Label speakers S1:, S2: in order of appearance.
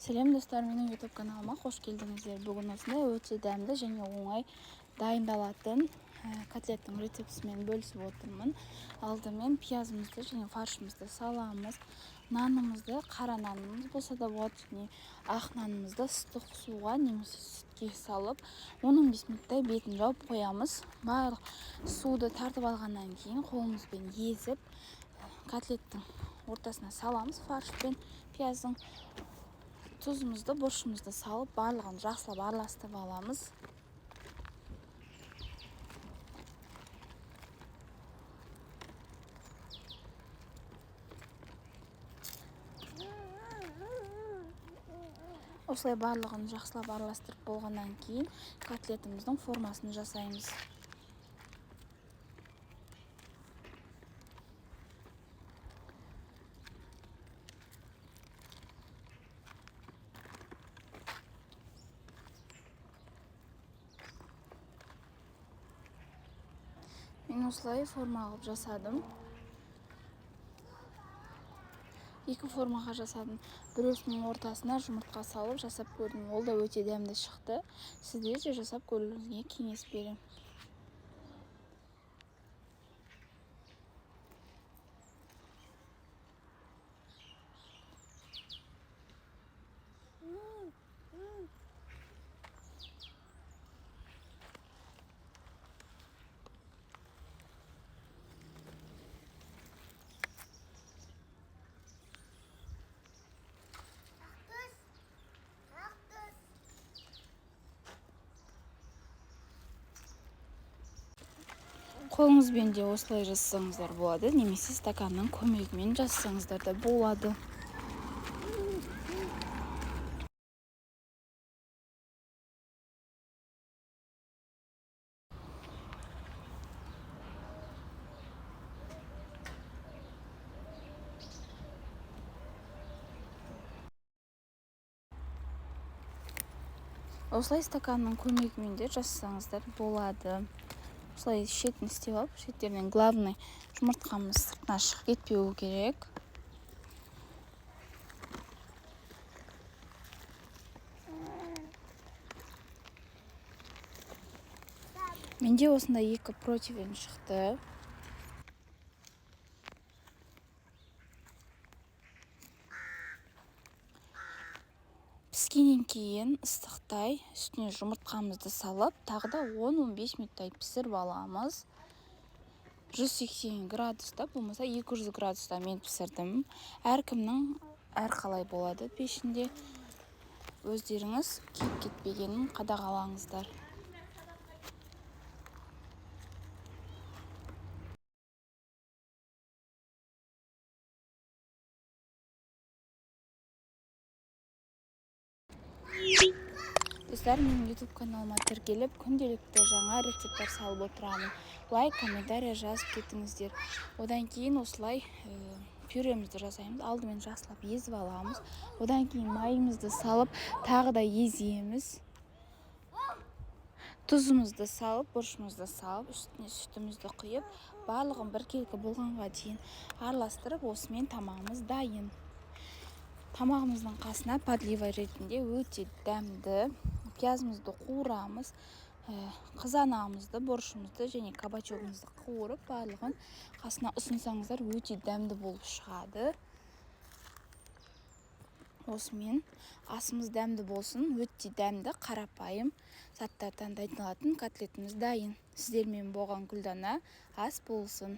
S1: Сәлем достар, менің YouTube каналыма қош келдіңіздер. Бүгін осындай өте дәмді және оңай дайындалатын котлеттің рецептісімен бөлісіп отырмын. Алдымен пиязымызды және фаршымызды саламыз. Нанымызды, қара нанымыз болса да болады, және ақ нанымызды ыстық суға немесе сүтке салып, 15 минуттай бетін жауып қоямыз. Барлық суды тартып алғаннан кейін қолымызбен езіп, котлеттің ортасына саламыз. Фарш пен пияздың тұзымызды, бұрышымызды салып, барлығын жақсылап араластырып аламыз. Осылай барлығын жақсылап араластырып болғаннан кейін котлетіміздің формасын жасаймыз. Мен осылай форма алып жасадым. Екі формаға жасадым. Біреусінің ортасына жұмыртқа салып жасап көрдім. Ол да өте дәмді шықты. Сіздер де жасап көруіңізге кеңес беремін. Қолыңызбен де осылай жасасаңыздар болады, немесе стаканның көмегімен жасасаңыздар да болады. Осылай стаканның көмегімен де жасасаңыздар болады. Осылай шетін істеп алып, шеттерінен главный жұмыртқамыз сыртына шығып кетпеуі керек. Менде осындай екі противень шықты. Піскеннен кейін ыстықтай үстіне жұмыртқамызды салып, тағы да 10-15 минуттай пісіріп аламыз. 180 градуста, болмаса 200 градуста мен пісірдім. Әркімнің әрқалай болады пешінде. Өздеріңіз күйіп кетпегенін қадағалаңыздар. Достар, менің YouTube каналыма тіркеліп, күнделікті жаңа рецепттер салып отырамын. Лайк, комментария жазып кетіңіздер. Одан кейін осылай пюремізді жасаймыз. Алдымен жақсылап езіп аламыз. Одан кейін майымызды салып, тағы да еземіз. Тұзымызды салып, бұрышымызды салып, үстіне сүтімізді құйып, барлығын біркелкі болғанға дейін араластырып, осымен тамағымыз дайын. Тамағымыздың қасына подлива ретінде өте дәмді пиязымызды қуырамыз, қызанағымызды, бұрышымызды және кабачогымызды қуырып, барлығын қасына ұсынсаңыздар өте дәмді болып шығады. Осымен асымыз дәмді болсын, өте дәмді, қарапайым заттардан дайындалатын котлетіміз дайын. Сіздермен болған Гүлдана, ас болсын.